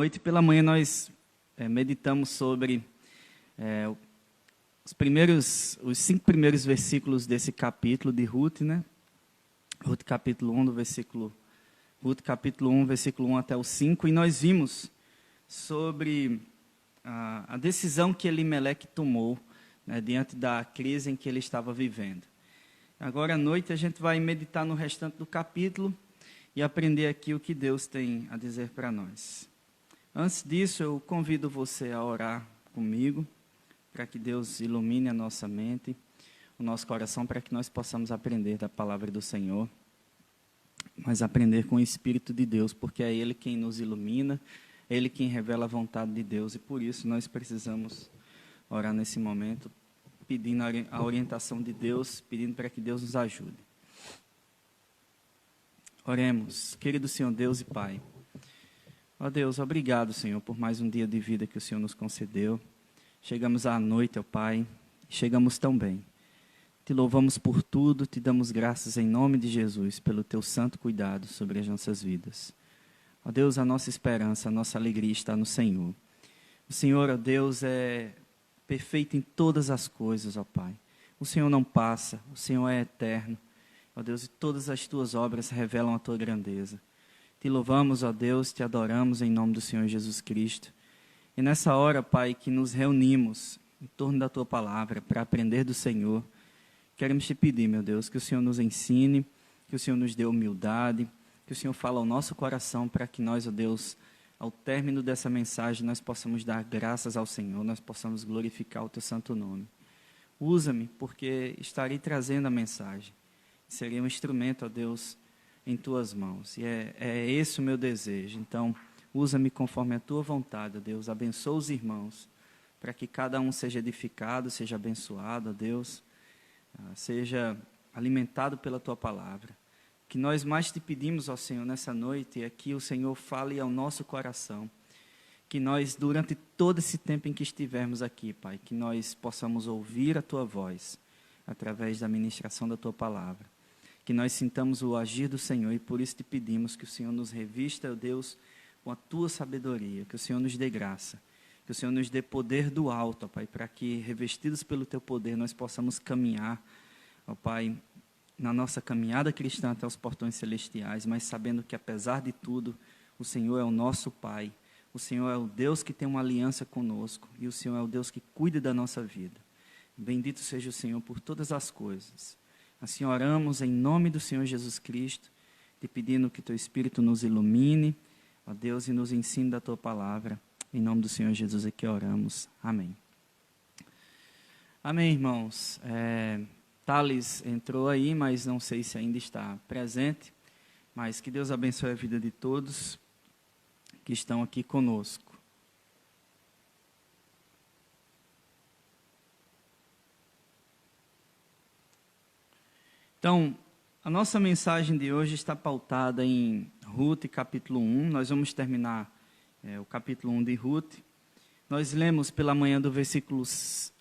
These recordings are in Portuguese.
Noite pela manhã nós meditamos sobre os 5 primeiros versículos desse capítulo de Ruth, né? Ruth capítulo 1, versículo 1 até o 5, e nós vimos sobre a decisão que Elimeleque tomou, né, diante da crise em que ele estava vivendo. Agora à noite a gente vai meditar no restante do capítulo e aprender aqui o que Deus tem a dizer para nós. Antes disso, eu convido você a orar comigo, para que Deus ilumine a nossa mente, o nosso coração, para que nós possamos aprender da palavra do Senhor, mas aprender com o Espírito de Deus, porque é Ele quem nos ilumina, é Ele quem revela a vontade de Deus, e por isso nós precisamos orar nesse momento, pedindo a orientação de Deus, pedindo para que Deus nos ajude. Oremos. Querido Senhor Deus e Pai, ó Deus, obrigado, Senhor, por mais um dia de vida que o Senhor nos concedeu. Chegamos à noite, ó Pai, e chegamos tão bem. Te louvamos por tudo, te damos graças em nome de Jesus, pelo teu santo cuidado sobre as nossas vidas. Ó Deus, a nossa esperança, a nossa alegria está no Senhor. O Senhor, ó Deus, é perfeito em todas as coisas, ó Pai. O Senhor não passa, o Senhor é eterno. Ó Deus, e todas as tuas obras revelam a tua grandeza. Te louvamos, ó Deus, te adoramos em nome do Senhor Jesus Cristo. E nessa hora, Pai, que nos reunimos em torno da Tua Palavra para aprender do Senhor, queremos Te pedir, meu Deus, que o Senhor nos ensine, que o Senhor nos dê humildade, que o Senhor fale ao nosso coração para que nós, ó Deus, ao término dessa mensagem, nós possamos dar graças ao Senhor, nós possamos glorificar o Teu santo nome. Usa-me, porque estarei trazendo a mensagem. Serei um instrumento, ó Deus, em Tuas mãos. E é esse o meu desejo. Então, usa-me conforme a Tua vontade, ó Deus. Abençoa os irmãos, para que cada um seja edificado, seja abençoado, ó Deus, seja alimentado pela Tua palavra. O que nós mais Te pedimos, ó Senhor, nessa noite, é que o Senhor fale ao nosso coração. Que nós, durante todo esse tempo em que estivermos aqui, Pai, que nós possamos ouvir a Tua voz, através da ministração da Tua palavra. Que nós sintamos o agir do Senhor, e por isso Te pedimos que o Senhor nos revista, ó Deus, com a Tua sabedoria, que o Senhor nos dê graça, que o Senhor nos dê poder do alto, ó Pai, para que, revestidos pelo Teu poder, nós possamos caminhar, ó Pai, na nossa caminhada cristã até os portões celestiais, mas sabendo que, apesar de tudo, o Senhor é o nosso Pai, o Senhor é o Deus que tem uma aliança conosco, e o Senhor é o Deus que cuida da nossa vida. Bendito seja o Senhor por todas as coisas. Assim oramos em nome do Senhor Jesus Cristo, te pedindo que Teu Espírito nos ilumine, ó Deus, e nos ensine da Tua palavra. Em nome do Senhor Jesus é que oramos. Amém. Amém, irmãos. Thales entrou aí, mas não sei se ainda está presente. Mas que Deus abençoe a vida de todos que estão aqui conosco. Então, a nossa mensagem de hoje está pautada em Ruth, capítulo 1. Nós vamos terminar o capítulo 1 de Ruth. Nós lemos pela manhã do versículo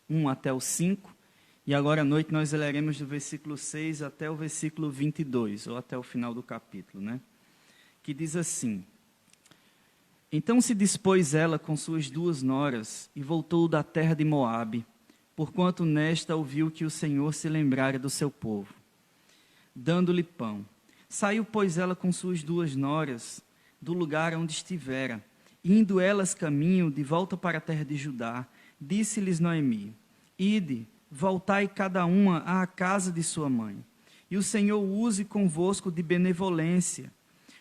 1 até o 5. E agora à noite nós leremos do versículo 6 até o versículo 22, ou até o final do capítulo, né? Que diz assim: Então se dispôs ela com suas 2 noras e voltou da terra de Moabe, porquanto nesta ouviu que o Senhor se lembrara do seu povo, dando-lhe pão. Saiu, pois, ela com suas 2 noras do lugar onde estivera. Indo elas caminho de volta para a terra de Judá, disse-lhes Noemi: Ide, voltai cada uma à casa de sua mãe, e o Senhor use convosco de benevolência,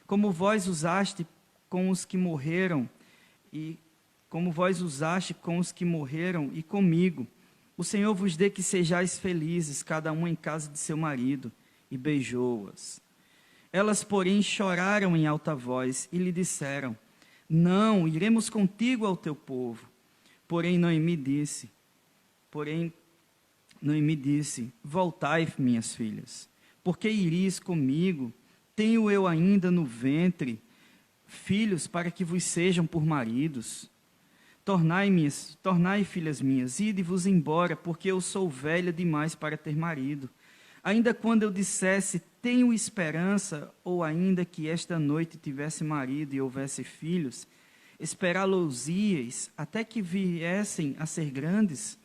como vós usaste com os que morreram, e comigo. O Senhor vos dê que sejais felizes, cada uma em casa de seu marido. E beijou-as. Elas, porém, choraram em alta voz e lhe disseram: Não, iremos contigo ao teu povo. Porém, Noemi disse: Voltai, minhas filhas, porque iris comigo? Tenho eu ainda no ventre filhos para que vos sejam por maridos? Tornai, filhas minhas, ide-vos embora, porque eu sou velha demais para ter marido. Ainda quando eu dissesse, tenho esperança, ou ainda que esta noite tivesse marido e houvesse filhos, Esperá-los-íeis até que viessem a ser grandes?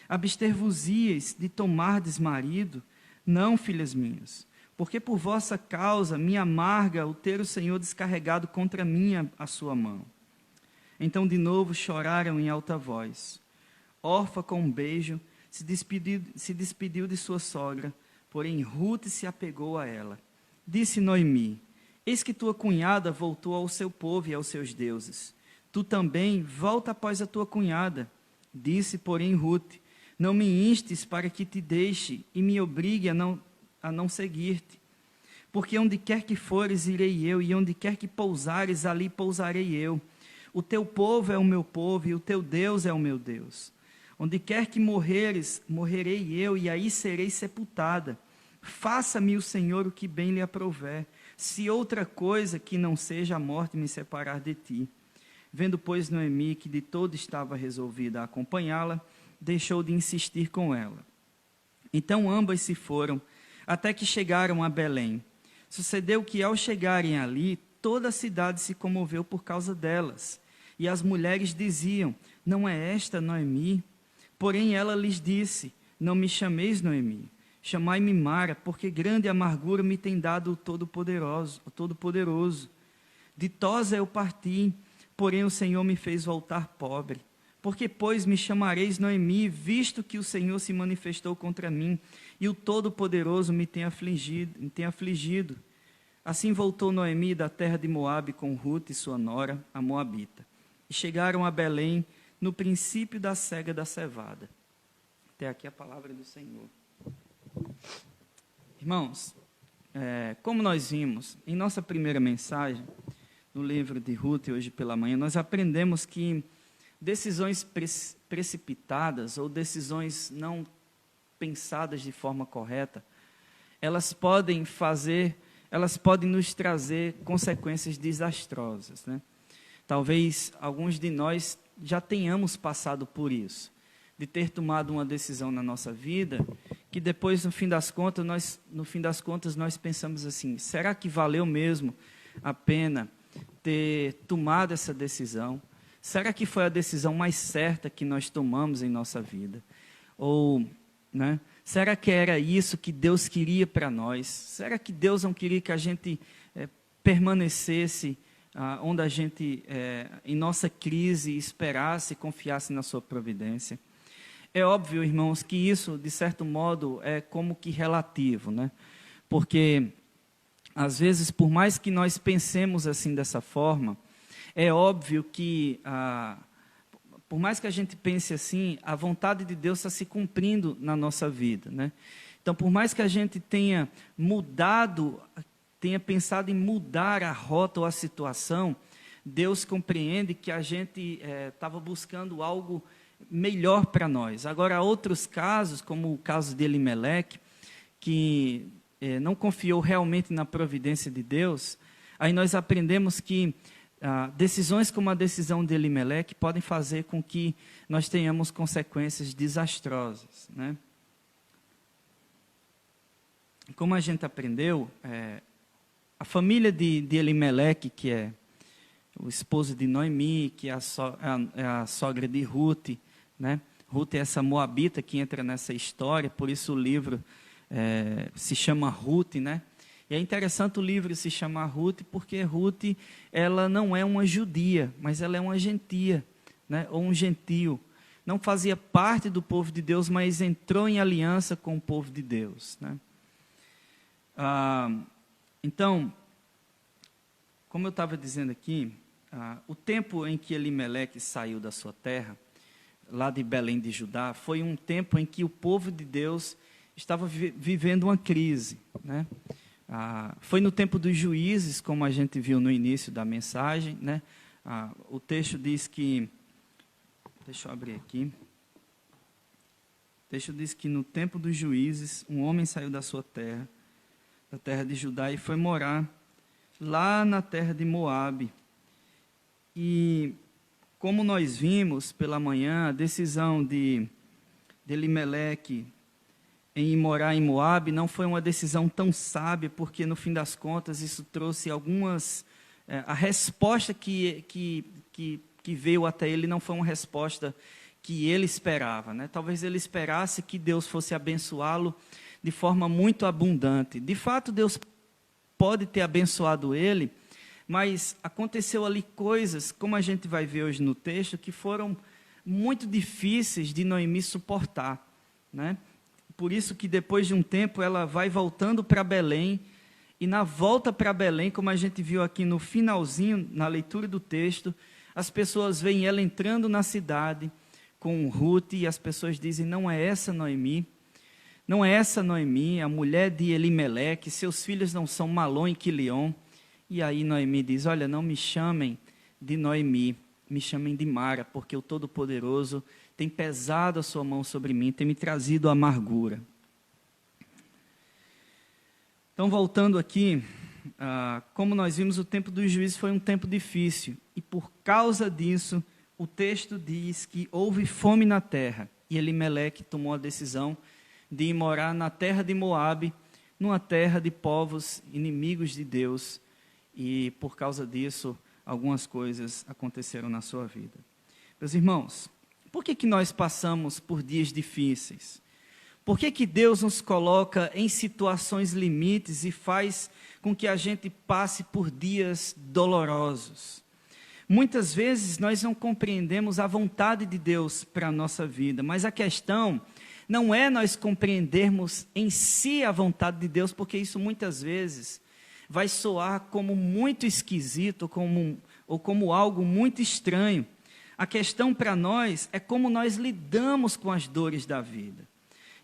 Abster-vos-íeis de tomardes marido? Não, filhas minhas, porque por vossa causa me amarga o ter o Senhor descarregado contra mim a sua mão. Então de novo choraram em alta voz. Orfa, com um beijo, se despediu de sua sogra, porém Rute se apegou a ela. Disse Noemi: eis que tua cunhada voltou ao seu povo e aos seus deuses. Tu também volta após a tua cunhada. Disse, porém, Rute: não me instes para que te deixe e me obrigue a não seguir-te. Porque onde quer que fores, irei eu, e onde quer que pousares, ali pousarei eu. O teu povo é o meu povo, e o teu Deus é o meu Deus. Onde quer que morreres, morrerei eu, e aí serei sepultada. Faça-me o Senhor o que bem lhe aprouver, se outra coisa que não seja a morte me separar de ti. Vendo, pois, Noemi que de todo estava resolvida a acompanhá-la, deixou de insistir com ela. Então ambas se foram, até que chegaram a Belém. Sucedeu que, ao chegarem ali, toda a cidade se comoveu por causa delas. E as mulheres diziam: não é esta Noemi? Porém ela lhes disse: não me chameis Noemi, chamai-me Mara, porque grande amargura me tem dado o Todo-Poderoso. Ditosa eu parti, porém o Senhor me fez voltar pobre. Porque, pois, me chamareis Noemi, visto que o Senhor se manifestou contra mim, e o Todo-Poderoso me tem afligido. Assim voltou Noemi da terra de Moabe com Rute, sua nora, a Moabita. E chegaram a Belém, no princípio da cega da cevada. Até aqui a palavra do Senhor. Irmãos, como nós vimos em nossa primeira mensagem, no livro de Rute, hoje pela manhã, nós aprendemos que decisões precipitadas ou decisões não pensadas de forma correta, elas podem nos trazer consequências desastrosas, né? Talvez alguns de nós já tenhamos passado por isso, de ter tomado uma decisão na nossa vida, que depois, no fim das contas, nós pensamos assim: será que valeu mesmo a pena ter tomado essa decisão? Será que foi a decisão mais certa que nós tomamos em nossa vida? Ou, né, será que era isso que Deus queria para nós? Será que Deus não queria que a gente permanecesse onde a gente, em nossa crise, esperasse e confiasse na sua providência? É óbvio, irmãos, que isso, de certo modo, é como que relativo, né? Porque, às vezes, por mais que nós pensemos assim dessa forma, é óbvio que, por mais que a gente pense assim, a vontade de Deus está se cumprindo na nossa vida, né? Então, por mais que a gente tenha pensado em mudar a rota ou a situação, Deus compreende que a gente estava buscando algo melhor para nós. Agora, há outros casos, como o caso de Elimeleque, que não confiou realmente na providência de Deus. Aí nós aprendemos que decisões como a decisão de Elimeleque podem fazer com que nós tenhamos consequências desastrosas, né? Como a gente aprendeu, a família de Elimeleque, que é o esposo de Noemi, que é a sogra de Rute, né? Rute é essa moabita que entra nessa história, por isso o livro se chama Rute, né? E é interessante o livro se chamar Rute, porque Rute, ela não é uma judia, mas ela é uma gentia, né? Ou um gentio. Não fazia parte do povo de Deus, mas entrou em aliança com o povo de Deus, né? Então, como eu estava dizendo aqui, o tempo em que Elimeleque saiu da sua terra, lá de Belém de Judá, foi um tempo em que o povo de Deus estava vivendo uma crise, né? Foi no tempo dos juízes, como a gente viu no início da mensagem, né? O texto diz que, deixa eu abrir aqui, o texto diz que no tempo dos juízes, um homem saiu da sua terra, da terra de Judá, e foi morar lá na terra de Moabe. E como nós vimos pela manhã, a decisão de Elimeleque em morar em Moabe não foi uma decisão tão sábia, porque no fim das contas isso trouxe a resposta que que veio até ele não foi uma resposta que ele esperava, né? Talvez ele esperasse que Deus fosse abençoá-lo de forma muito abundante. De fato, Deus pode ter abençoado ele, mas aconteceu ali coisas, como a gente vai ver hoje no texto, que foram muito difíceis de Noemi suportar, né? Por isso que depois de um tempo ela vai voltando para Belém, e na volta para Belém, como a gente viu aqui no finalzinho, na leitura do texto, as pessoas veem ela entrando na cidade com Ruth, e as pessoas dizem, não é essa Noemi, não é essa Noemi, a mulher de Elimeleque, seus filhos não são Malom e Quilion. E aí Noemi diz, olha, não me chamem de Noemi, me chamem de Mara, porque o Todo-Poderoso tem pesado a sua mão sobre mim, tem me trazido amargura. Então, voltando aqui, como nós vimos, o tempo dos juízes foi um tempo difícil, e por causa disso, o texto diz que houve fome na terra, e Elimeleque tomou a decisão de ir morar na terra de Moabe, numa terra de povos inimigos de Deus, e por causa disso, algumas coisas aconteceram na sua vida. Meus irmãos, por que nós passamos por dias difíceis? Por que Deus nos coloca em situações limites e faz com que a gente passe por dias dolorosos? Muitas vezes nós não compreendemos a vontade de Deus para a nossa vida, mas a questão não é nós compreendermos em si a vontade de Deus, porque isso muitas vezes vai soar como muito esquisito, ou como algo muito estranho. A questão para nós é como nós lidamos com as dores da vida.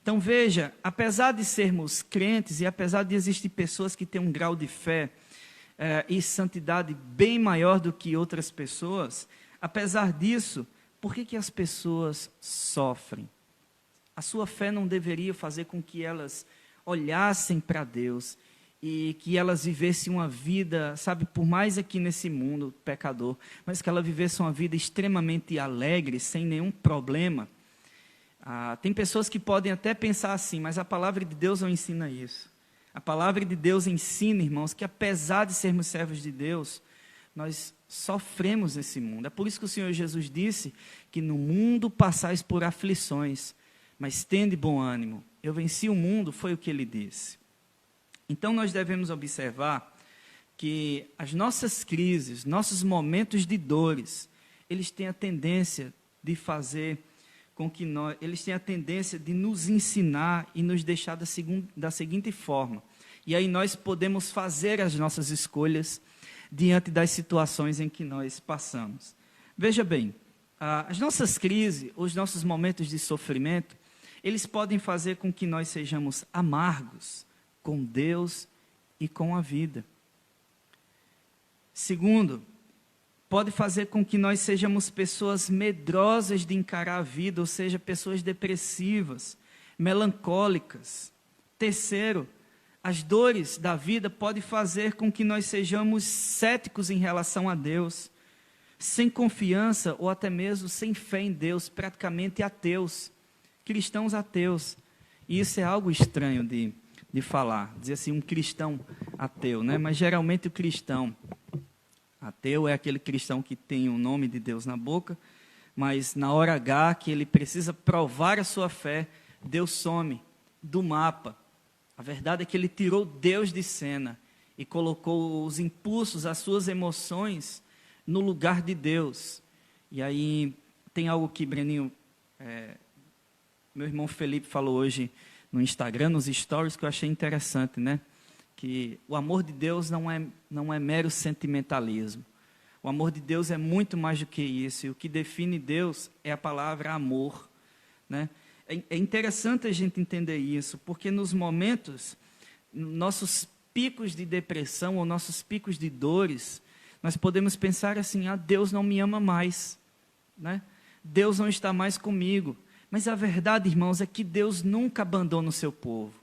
Então veja, apesar de sermos crentes e apesar de existir pessoas que têm um grau de fé e santidade bem maior do que outras pessoas, apesar disso, por que as pessoas sofrem? A sua fé não deveria fazer com que elas olhassem para Deus e que elas vivessem uma vida, sabe, por mais aqui nesse mundo pecador, mas que ela vivesse uma vida extremamente alegre, sem nenhum problema. Tem pessoas que podem até pensar assim, mas a palavra de Deus não ensina isso. A palavra de Deus ensina, irmãos, que apesar de sermos servos de Deus, nós sofremos nesse mundo. É por isso que o Senhor Jesus disse que no mundo passais por aflições, mas tende bom ânimo. Eu venci o mundo, foi o que ele disse. Então nós devemos observar que as nossas crises, nossos momentos de dores, eles têm a tendência de fazer com que eles têm a tendência de nos ensinar e nos deixar da seguinte forma. E aí nós podemos fazer as nossas escolhas diante das situações em que nós passamos. Veja bem, as nossas crises, os nossos momentos de sofrimento, eles podem fazer com que nós sejamos amargos com Deus e com a vida. Segundo, pode fazer com que nós sejamos pessoas medrosas de encarar a vida, ou seja, pessoas depressivas, melancólicas. Terceiro, as dores da vida podem fazer com que nós sejamos céticos em relação a Deus, sem confiança ou até mesmo sem fé em Deus, praticamente ateus, cristãos ateus. E isso é algo estranho de falar, dizer assim, um cristão ateu, né? Mas geralmente o cristão ateu é aquele cristão que tem o nome de Deus na boca, mas na hora H, que ele precisa provar a sua fé, Deus some do mapa. A verdade é que ele tirou Deus de cena e colocou os impulsos, as suas emoções no lugar de Deus. E aí tem algo que, Breninho, meu irmão Felipe falou hoje no Instagram, nos stories, que eu achei interessante, né? Que o amor de Deus não é mero sentimentalismo. O amor de Deus é muito mais do que isso. E o que define Deus é a palavra amor, né? É interessante a gente entender isso, porque nos momentos, nossos picos de depressão ou nossos picos de dores, nós podemos pensar assim, Deus não me ama mais, né? Deus não está mais comigo. Mas a verdade, irmãos, é que Deus nunca abandona o seu povo.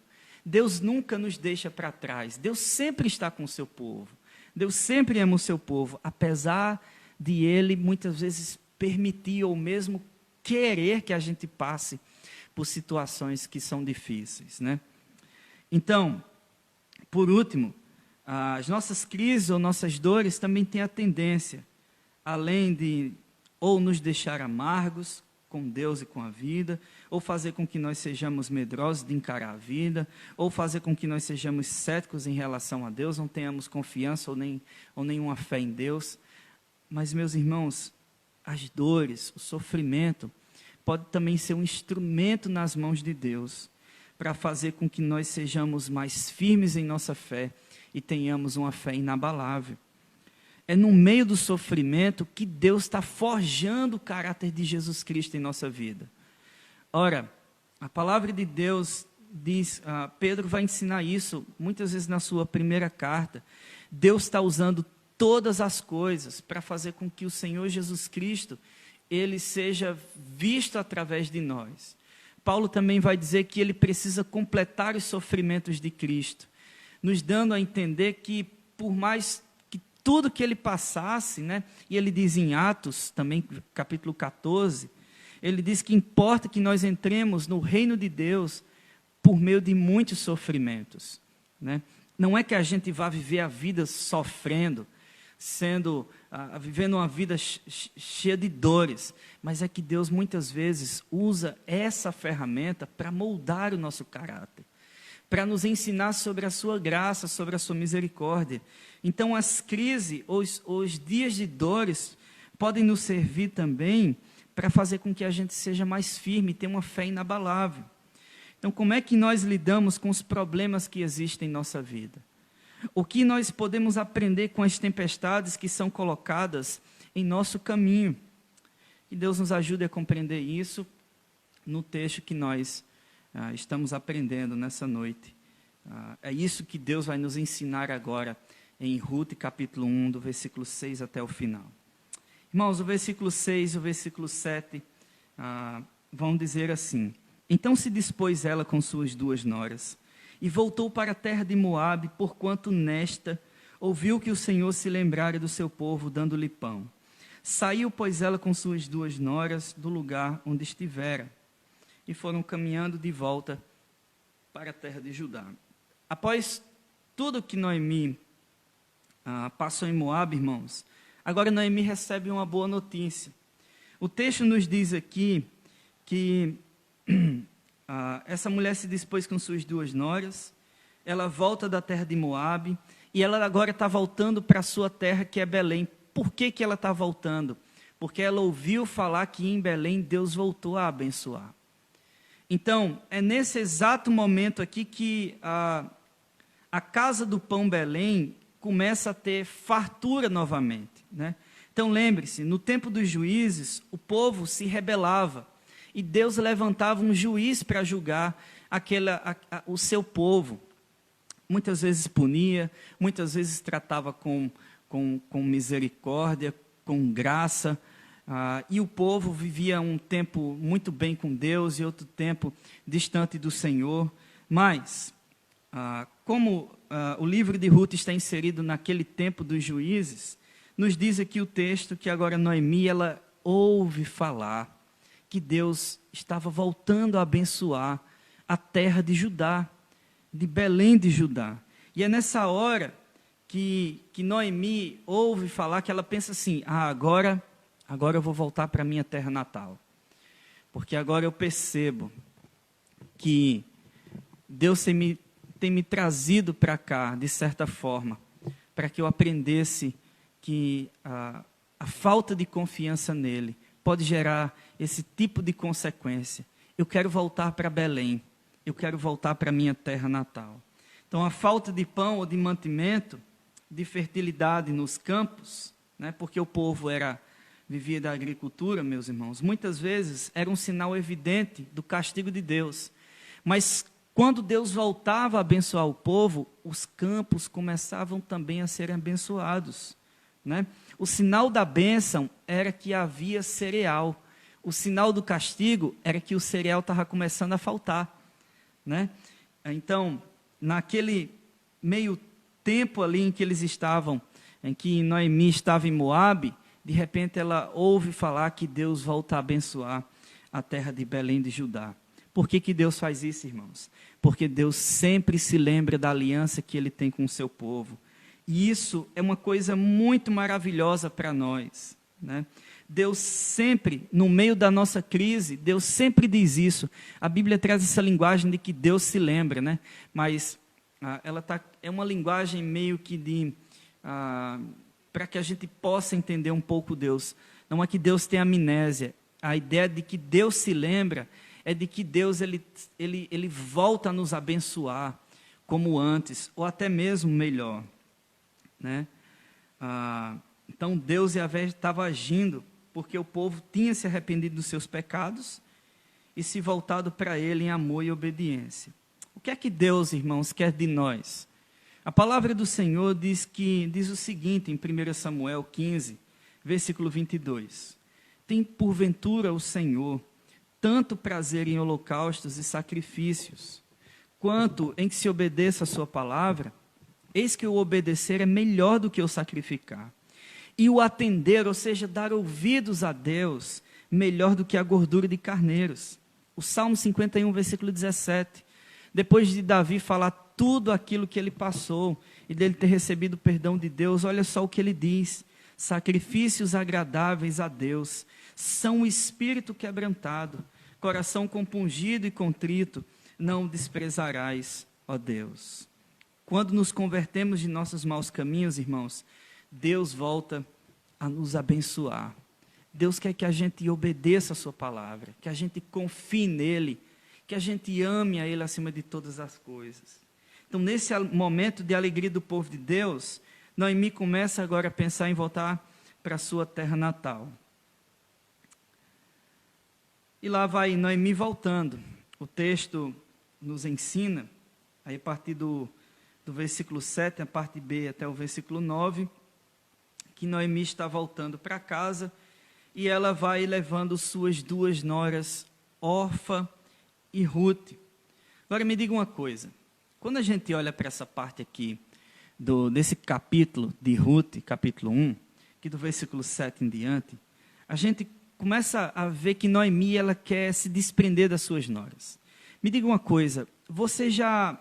Deus nunca nos deixa para trás. Deus sempre está com o seu povo. Deus sempre ama o seu povo, apesar de Ele muitas vezes permitir ou mesmo querer que a gente passe por situações que são difíceis, né? Então, por último, as nossas crises ou nossas dores também têm a tendência além de ou nos deixar amargos com Deus e com a vida, ou fazer com que nós sejamos medrosos de encarar a vida, ou fazer com que nós sejamos céticos em relação a Deus, não tenhamos confiança ou nenhuma fé em Deus. Mas, meus irmãos, as dores, o sofrimento, pode também ser um instrumento nas mãos de Deus, para fazer com que nós sejamos mais firmes em nossa fé e tenhamos uma fé inabalável. É no meio do sofrimento que Deus está forjando o caráter de Jesus Cristo em nossa vida. Ora, a palavra de Deus diz, Pedro vai ensinar isso muitas vezes na sua primeira carta. Deus está usando todas as coisas para fazer com que o Senhor Jesus Cristo, ele seja visto através de nós. Paulo também vai dizer que ele precisa completar os sofrimentos de Cristo, nos dando a entender que por mais que tudo que ele passasse, né, e ele diz em Atos, também capítulo 14, ele diz que importa que nós entremos no reino de Deus por meio de muitos sofrimentos, né? Não é que a gente vá viver a vida sofrendo, vivendo uma vida cheia de dores, mas é que Deus muitas vezes usa essa ferramenta para moldar o nosso caráter, para nos ensinar sobre a sua graça, sobre a sua misericórdia. Então as crises, os dias de dores, podem nos servir também para fazer com que a gente seja mais firme, tenha uma fé inabalável. Então, como é que nós lidamos com os problemas que existem em nossa vida? O que nós podemos aprender com as tempestades que são colocadas em nosso caminho? Que Deus nos ajude a compreender isso no texto que nós estamos aprendendo nessa noite. É isso que Deus vai nos ensinar agora em Ruth, capítulo 1, do versículo 6 até o final. Irmãos, o versículo 6 e o versículo 7 vão dizer assim: Então se dispôs ela com suas 2 noras, e voltou para a terra de Moabe, porquanto nesta ouviu que o Senhor se lembrara do seu povo, dando-lhe pão. Saiu, pois, ela com suas 2 noras do lugar onde estivera, e foram caminhando de volta para a terra de Judá. Após tudo que Noemi passou em Moabe, irmãos, agora Noemi recebe uma boa notícia. O texto nos diz aqui que essa mulher se dispôs com suas 2 noras, ela volta da terra de Moabe, e ela agora está voltando para a sua terra, que é Belém. Por que ela está voltando? Porque ela ouviu falar que em Belém Deus voltou a abençoar. Então, é nesse exato momento aqui que a casa do pão Belém começa a ter fartura novamente, né? Então, lembre-se, no tempo dos juízes, o povo se rebelava, e Deus levantava um juiz para julgar o seu povo. Muitas vezes punia, muitas vezes tratava com misericórdia, com graça, e o povo vivia um tempo muito bem com Deus e outro tempo distante do Senhor. Mas, como o livro de Ruth está inserido naquele tempo dos juízes, nos diz aqui o texto que agora Noemi, ela ouve falar que Deus estava voltando a abençoar a terra de Judá, de Belém de Judá. E é nessa hora que Noemi ouve falar, que ela pensa assim: agora eu vou voltar para a minha terra natal. Porque agora eu percebo que Deus tem me trazido para cá, de certa forma, para que eu aprendesse que a falta de confiança nele pode gerar esse tipo de consequência. Eu quero voltar para Belém, eu quero voltar para a minha terra natal. Então, a falta de pão ou de mantimento, de fertilidade nos campos, né, porque o povo vivia da agricultura, meus irmãos, muitas vezes era um sinal evidente do castigo de Deus. Mas quando Deus voltava a abençoar o povo, os campos começavam também a serem abençoados, né? O sinal da bênção era que havia cereal. O sinal do castigo era que o cereal estava começando a faltar, né? Então, naquele meio tempo ali em que eles estavam, em que Noemi estava em Moabe, de repente ela ouve falar que Deus volta a abençoar a terra de Belém de Judá. Por que Deus faz isso, irmãos? Porque Deus sempre se lembra da aliança que Ele tem com o seu povo. E isso é uma coisa muito maravilhosa para nós, né? Deus sempre, no meio da nossa crise, Deus sempre diz isso. A Bíblia traz essa linguagem de que Deus se lembra, né? Mas é uma linguagem meio que para que a gente possa entender um pouco Deus. Não é que Deus tem amnésia. A ideia de que Deus se lembra é de que Deus ele volta a nos abençoar como antes, ou até mesmo melhor, né? Então Deus estava agindo porque o povo tinha se arrependido dos seus pecados e se voltado para Ele em amor e obediência. O que é que Deus, irmãos, quer de nós? A palavra do Senhor diz o seguinte em 1 Samuel 15, versículo 22. Tem porventura o Senhor tanto prazer em holocaustos e sacrifícios, quanto em que se obedeça a sua palavra? Eis que o obedecer é melhor do que o sacrificar. E o atender, ou seja, dar ouvidos a Deus, melhor do que a gordura de carneiros. O Salmo 51, versículo 17. Depois de Davi falar tudo aquilo que ele passou, e dele ter recebido o perdão de Deus, olha só o que ele diz: sacrifícios agradáveis a Deus são o espírito quebrantado, coração compungido e contrito, não desprezarás, ó Deus. Quando nos convertemos de nossos maus caminhos, irmãos, Deus volta a nos abençoar. Deus quer que a gente obedeça a sua palavra, que a gente confie nele, que a gente ame a ele acima de todas as coisas. Então, nesse momento de alegria do povo de Deus, Noemi começa agora a pensar em voltar para a sua terra natal. E lá vai Noemi voltando. O texto nos ensina, aí a partir do versículo 7, a parte B até o versículo 9, que Noemi está voltando para casa e ela vai levando suas duas noras, Orfa e Ruth. Agora me diga uma coisa, quando a gente olha para essa parte aqui, desse capítulo de Ruth, capítulo 1, que do versículo 7 em diante, a gente começa a ver que Noemi ela quer se desprender das suas noras. Me diga uma coisa, você já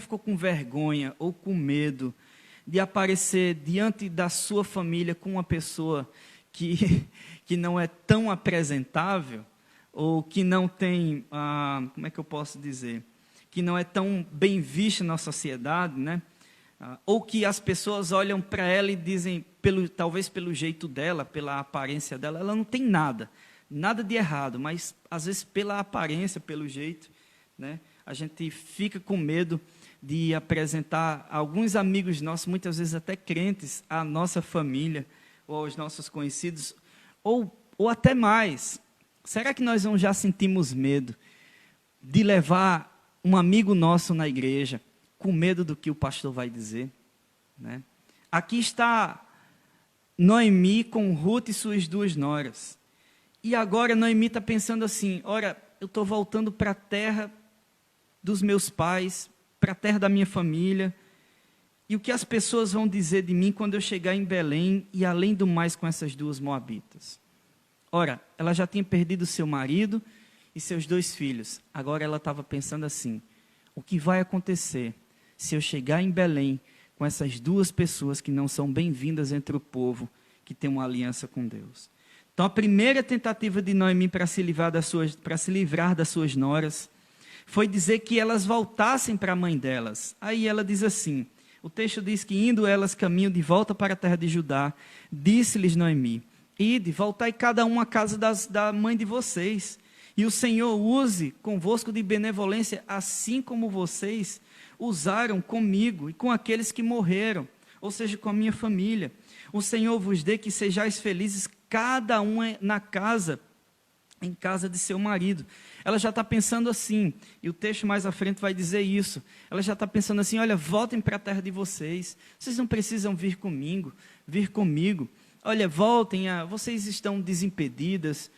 ficou com vergonha ou com medo de aparecer diante da sua família com uma pessoa que não é tão apresentável, ou que não tem, como é que eu posso dizer, que não é tão bem vista na sociedade, né? Ou que as pessoas olham para ela e dizem, talvez pelo jeito dela, pela aparência dela, ela não tem nada de errado, mas às vezes pela aparência, pelo jeito, né? A gente fica com medo de apresentar alguns amigos nossos, muitas vezes até crentes, à nossa família, ou aos nossos conhecidos, ou até mais. Será que nós não já sentimos medo de levar um amigo nosso na igreja, com medo do que o pastor vai dizer, né? Aqui está Noemi com Ruth e suas duas noras. E agora Noemi está pensando assim, ora, eu estou voltando para a terra dos meus pais, para a terra da minha família, e o que as pessoas vão dizer de mim quando eu chegar em Belém, e além do mais com essas duas moabitas. Ora, ela já tinha perdido seu marido e seus dois filhos, agora ela estava pensando assim, o que vai acontecer se eu chegar em Belém com essas duas pessoas que não são bem-vindas entre o povo, que tem uma aliança com Deus? Então, a primeira tentativa de Noemi para se livrar das suas noras foi dizer que elas voltassem para a mãe delas. Aí ela diz assim, o texto diz que indo elas caminho de volta para a terra de Judá, disse-lhes Noemi, ide, voltai cada um à casa da mãe de vocês, e o Senhor use convosco de benevolência, assim como vocês usaram comigo e com aqueles que morreram, ou seja, com a minha família. O Senhor vos dê que sejais felizes, cada um em casa de seu marido. Ela já está pensando assim, e o texto mais à frente vai dizer isso, ela já está pensando assim, olha, voltem para a terra de vocês não precisam vir comigo, olha, voltem, vocês estão desimpedidas,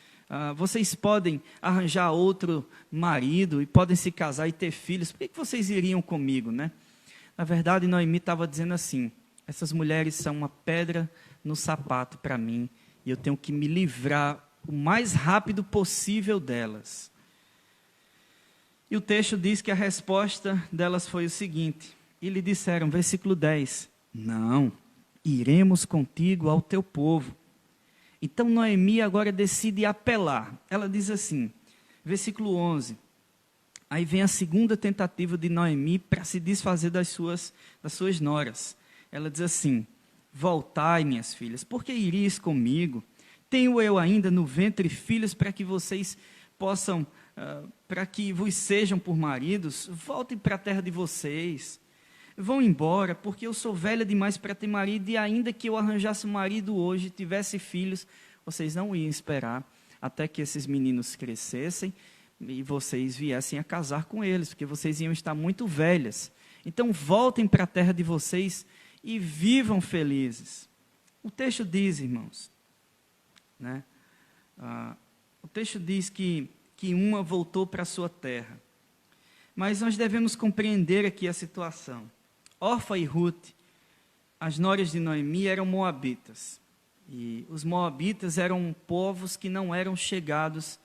vocês podem arranjar outro marido, e podem se casar e ter filhos, por que vocês iriam comigo, né? Na verdade, Noemi estava dizendo assim, essas mulheres são uma pedra no sapato para mim, e eu tenho que me livrar o mais rápido possível delas. E o texto diz que a resposta delas foi o seguinte, e lhe disseram, versículo 10, não, iremos contigo ao teu povo. Então Noemi agora decide apelar. Ela diz assim, versículo 11, aí vem a segunda tentativa de Noemi para se desfazer das suas noras. Ela diz assim, voltai, minhas filhas, porque irias comigo? Tenho eu ainda no ventre filhos para que vocês possam, para que vos sejam por maridos? Voltem para a terra de vocês. Vão embora, porque eu sou velha demais para ter marido, e ainda que eu arranjasse um marido hoje, tivesse filhos, vocês não iam esperar até que esses meninos crescessem e vocês viessem a casar com eles, porque vocês iam estar muito velhas. Então voltem para a terra de vocês e vivam felizes. O texto diz, irmãos, né? O texto diz que uma voltou para a sua terra, mas nós devemos compreender aqui a situação. Orfa e Ruth, as noras de Noemi, eram moabitas, e os moabitas eram povos que não eram chegados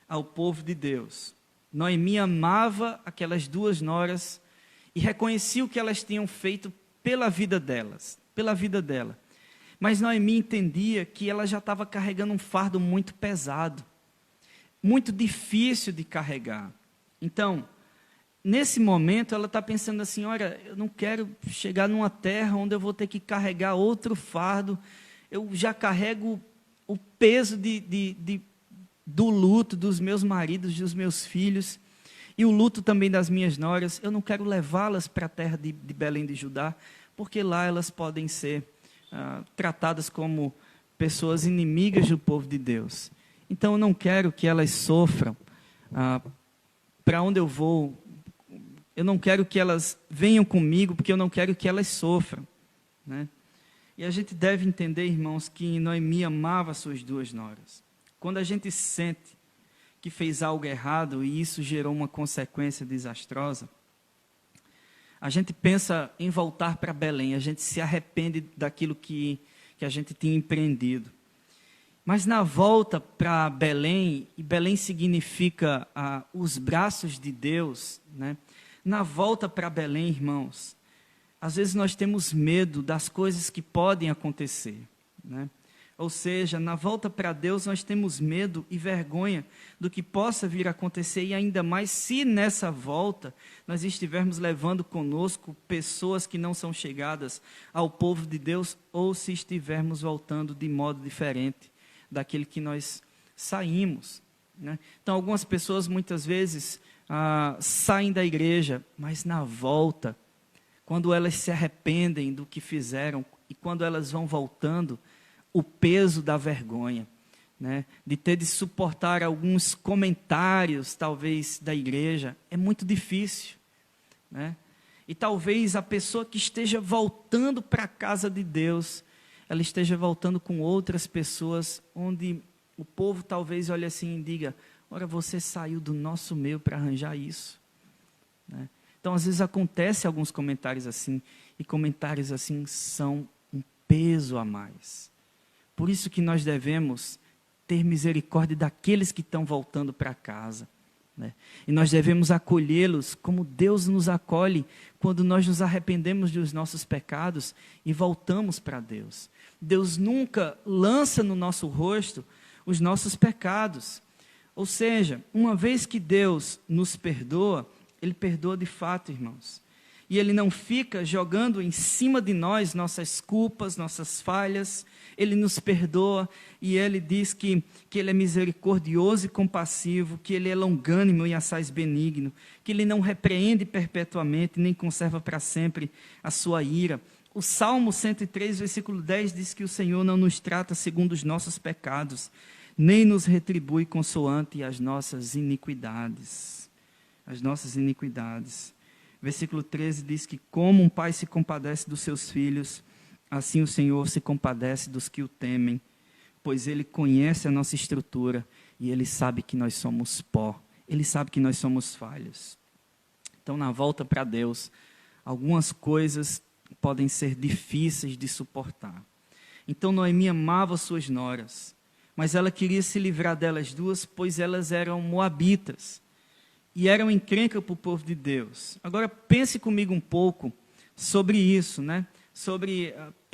ao povo de Deus. Noemi amava aquelas duas noras e reconhecia o que elas tinham feito pela vida dela. Mas Noemi entendia que ela já estava carregando um fardo muito pesado, muito difícil de carregar. Então, nesse momento, ela está pensando assim, olha, eu não quero chegar numa terra onde eu vou ter que carregar outro fardo. Eu já carrego o peso do luto dos meus maridos, dos meus filhos, e o luto também das minhas noras. Eu não quero levá-las para a terra de Belém de Judá, porque lá elas podem ser tratadas como pessoas inimigas do povo de Deus. Então eu não quero que elas sofram. Para onde eu vou, eu não quero que elas venham comigo, porque eu não quero que elas sofram, né? E a gente deve entender, irmãos, que Noemi amava suas duas noras. Quando a gente sente que fez algo errado e isso gerou uma consequência desastrosa, a gente pensa em voltar para Belém, a gente se arrepende daquilo que a gente tinha empreendido. Mas na volta para Belém, e Belém significa os braços de Deus, né? Na volta para Belém, irmãos, às vezes nós temos medo das coisas que podem acontecer, né? Ou seja, na volta para Deus nós temos medo e vergonha do que possa vir a acontecer, e ainda mais se nessa volta nós estivermos levando conosco pessoas que não são chegadas ao povo de Deus, ou se estivermos voltando de modo diferente daquele que nós saímos, né? Então algumas pessoas muitas vezes saem da igreja, mas na volta, quando elas se arrependem do que fizeram, e quando elas vão voltando, o peso da vergonha, né, de ter de suportar alguns comentários, talvez, da igreja, é muito difícil, né? E talvez a pessoa que esteja voltando para a casa de Deus, ela esteja voltando com outras pessoas, onde o povo talvez olhe assim e diga, ora, você saiu do nosso meio para arranjar isso, né? Então, às vezes acontece alguns comentários assim, e comentários assim são um peso a mais. Por isso que nós devemos ter misericórdia daqueles que estão voltando para casa, né? E nós devemos acolhê-los como Deus nos acolhe quando nós nos arrependemos dos nossos pecados e voltamos para Deus. Deus nunca lança no nosso rosto os nossos pecados. Ou seja, uma vez que Deus nos perdoa, Ele perdoa de fato, irmãos. E Ele não fica jogando em cima de nós nossas culpas, nossas falhas. Ele nos perdoa e Ele diz que Ele é misericordioso e compassivo, que Ele é longânimo e assaz benigno, que Ele não repreende perpetuamente, nem conserva para sempre a sua ira. O Salmo 103, versículo 10 diz que o Senhor não nos trata segundo os nossos pecados, nem nos retribui consoante as nossas iniquidades. As nossas iniquidades. Versículo 13 diz que como um pai se compadece dos seus filhos, assim o Senhor se compadece dos que o temem, pois Ele conhece a nossa estrutura e Ele sabe que nós somos pó, Ele sabe que nós somos falhos. Então, na volta para Deus, algumas coisas podem ser difíceis de suportar. Então, Noemi amava suas noras, mas ela queria se livrar delas duas, pois elas eram moabitas. E eram encrenca para o povo de Deus. Agora pense comigo um pouco sobre isso, né?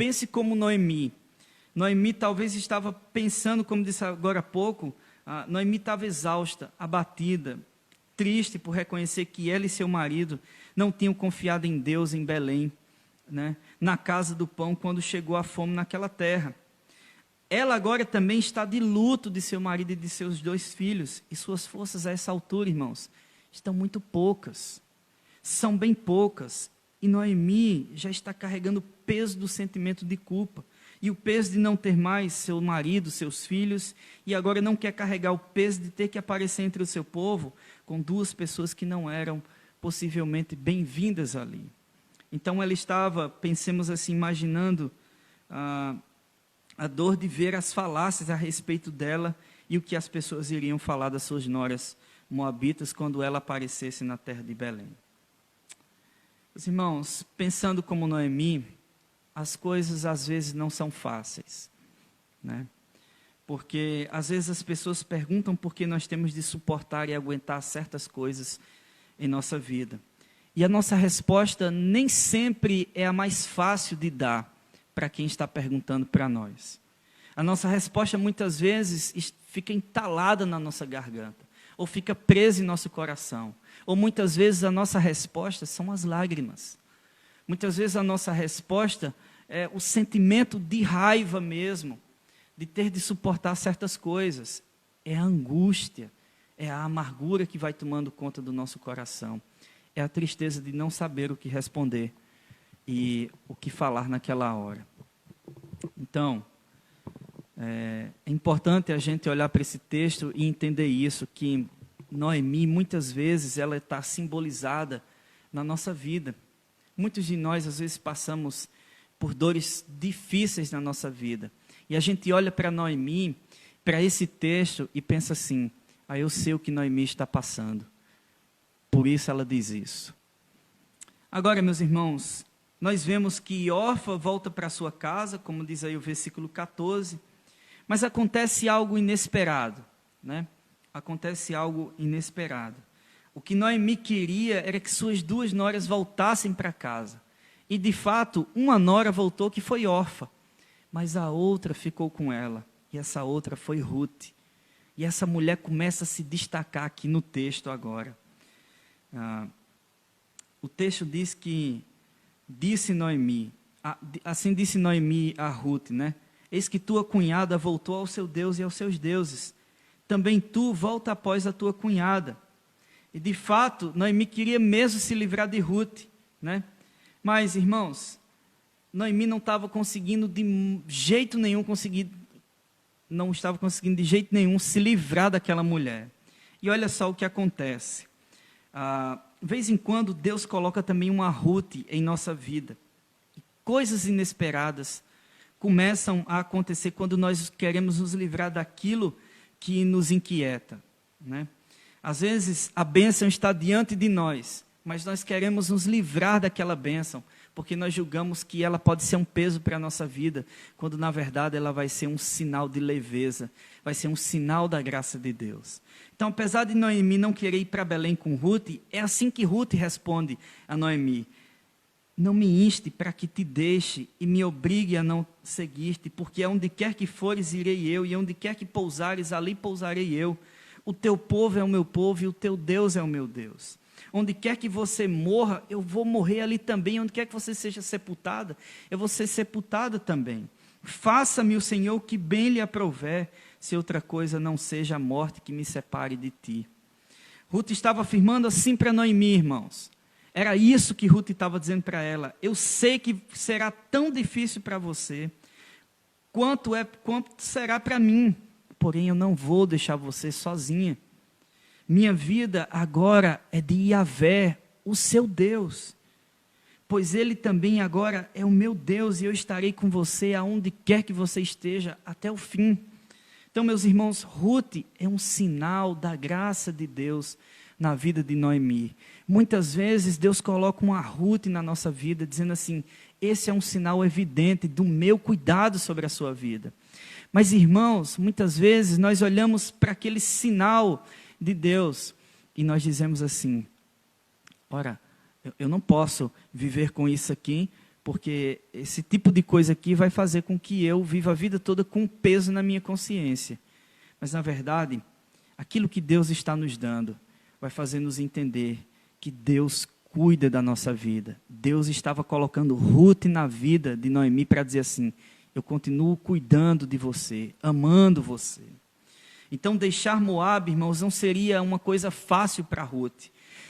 pense como Noemi. Noemi talvez estava pensando, como disse agora há pouco, Noemi estava exausta, abatida, triste por reconhecer que ela e seu marido não tinham confiado em Deus em Belém, né, na casa do pão, quando chegou a fome naquela terra. Ela agora também está de luto de seu marido e de seus 2 filhos, e suas forças a essa altura, irmãos, estão muito poucas, são bem poucas, e Noemi já está carregando o peso do sentimento de culpa, e o peso de não ter mais seu marido, seus filhos, e agora não quer carregar o peso de ter que aparecer entre o seu povo, com 2 pessoas que não eram possivelmente bem-vindas ali. Então ela estava, pensemos assim, imaginando a dor de ver as falácias a respeito dela e o que as pessoas iriam falar das suas noras moabitas quando ela aparecesse na terra de Belém. Os irmãos, pensando como Noemi, as coisas às vezes não são fáceis, né? Porque às vezes as pessoas perguntam por que nós temos de suportar e aguentar certas coisas em nossa vida. E a nossa resposta nem sempre é a mais fácil de dar para quem está perguntando para nós. A nossa resposta muitas vezes fica entalada na nossa garganta, ou fica presa em nosso coração. Ou muitas vezes a nossa resposta são as lágrimas. Muitas vezes a nossa resposta é o sentimento de raiva mesmo, de ter de suportar certas coisas. É a angústia, é a amargura que vai tomando conta do nosso coração. É a tristeza de não saber o que responder e o que falar naquela hora. Então, é importante a gente olhar para esse texto e entender isso, que Noemi, muitas vezes, ela está simbolizada na nossa vida. Muitos de nós, às vezes, passamos por dores difíceis na nossa vida. E a gente olha para Noemi, para esse texto, e pensa assim, eu sei o que Noemi está passando. Por isso ela diz isso. Agora, meus irmãos, nós vemos que Orfa volta para sua casa, como diz aí o versículo 14, mas acontece algo inesperado, né? Acontece algo inesperado. O que Noemi queria era que suas 2 noras voltassem para casa. E, de fato, uma nora voltou, que foi Orfa, mas a outra ficou com ela, e essa outra foi Ruth. E essa mulher começa a se destacar aqui no texto agora. O texto diz que, assim disse Noemi a Ruth, né? Eis que tua cunhada voltou ao seu Deus e aos seus deuses. Também tu volta após a tua cunhada. E de fato, Noemi queria mesmo se livrar de Ruth, né? Mas, irmãos, Noemi não estava conseguindo de jeito nenhum se livrar daquela mulher. E olha só o que acontece. De vez em quando, Deus coloca também uma Ruth em nossa vida. Coisas inesperadas começam a acontecer quando nós queremos nos livrar daquilo que nos inquieta, né? Às vezes, a bênção está diante de nós, mas nós queremos nos livrar daquela bênção, porque nós julgamos que ela pode ser um peso para a nossa vida, quando na verdade ela vai ser um sinal de leveza, vai ser um sinal da graça de Deus. Então, apesar de Noemi não querer ir para Belém com Ruth, é assim que Ruth responde a Noemi: não me inste para que te deixe e me obrigue a não seguir-te, porque aonde quer que fores, irei eu, e onde quer que pousares, ali pousarei eu. O teu povo é o meu povo e o teu Deus é o meu Deus. Onde quer que você morra, eu vou morrer ali também. Onde quer que você seja sepultada, eu vou ser sepultada também. Faça-me o Senhor que bem lhe aprouver, se outra coisa não seja a morte que me separe de ti. Ruth estava afirmando assim para Noemi, irmãos. Era isso que Ruth estava dizendo para ela. Eu sei que será tão difícil para você, quanto será para mim. Porém, eu não vou deixar você sozinha. Minha vida agora é de Yahvé, o seu Deus. Pois Ele também agora é o meu Deus, e eu estarei com você aonde quer que você esteja, até o fim. Então, meus irmãos, Ruth é um sinal da graça de Deus na vida de Noemi. Muitas vezes Deus coloca uma Ruth na nossa vida, dizendo assim: esse é um sinal evidente do meu cuidado sobre a sua vida. Mas, irmãos, muitas vezes nós olhamos para aquele sinal de Deus e nós dizemos assim: ora, eu não posso viver com isso aqui, porque esse tipo de coisa aqui vai fazer com que eu viva a vida toda com peso na minha consciência. Mas, na verdade, aquilo que Deus está nos dando vai fazer nos entender que Deus cuida da nossa vida. Deus estava colocando Ruth na vida de Noemi para dizer assim: eu continuo cuidando de você, amando você. Então, deixar Moabe, irmãos, não seria uma coisa fácil para Ruth.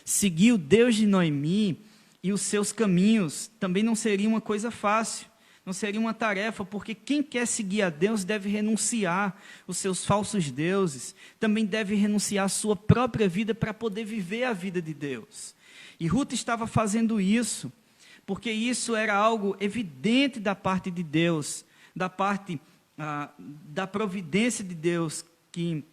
Seguir o Deus de Noemi e os seus caminhos também não seria uma coisa fácil. Não seria uma tarefa, porque quem quer seguir a Deus deve renunciar os seus falsos deuses. Também deve renunciar a sua própria vida para poder viver a vida de Deus. E Ruth estava fazendo isso, porque isso era algo evidente da parte de Deus, da parte da providência de Deus, que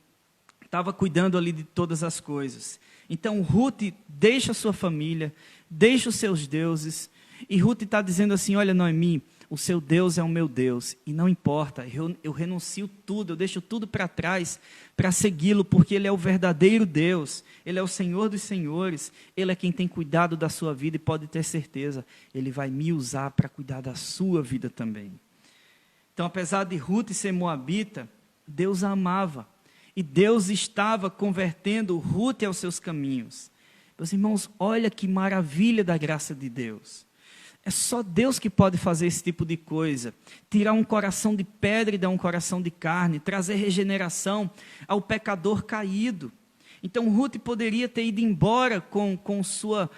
estava cuidando ali de todas as coisas. Então Ruth deixa a sua família, deixa os seus deuses, e Ruth está dizendo assim: olha, Noemi, o seu Deus é o meu Deus, e não importa, eu renuncio tudo, eu deixo tudo para trás para segui-lo, porque Ele é o verdadeiro Deus, Ele é o Senhor dos senhores, Ele é quem tem cuidado da sua vida, e pode ter certeza, Ele vai me usar para cuidar da sua vida também. Então, apesar de Ruth ser moabita, Deus a amava, e Deus estava convertendo Ruth aos seus caminhos. Meus irmãos, olha que maravilha da graça de Deus. É só Deus que pode fazer esse tipo de coisa, tirar um coração de pedra e dar um coração de carne, trazer regeneração ao pecador caído. Então Ruth poderia ter ido embora com sua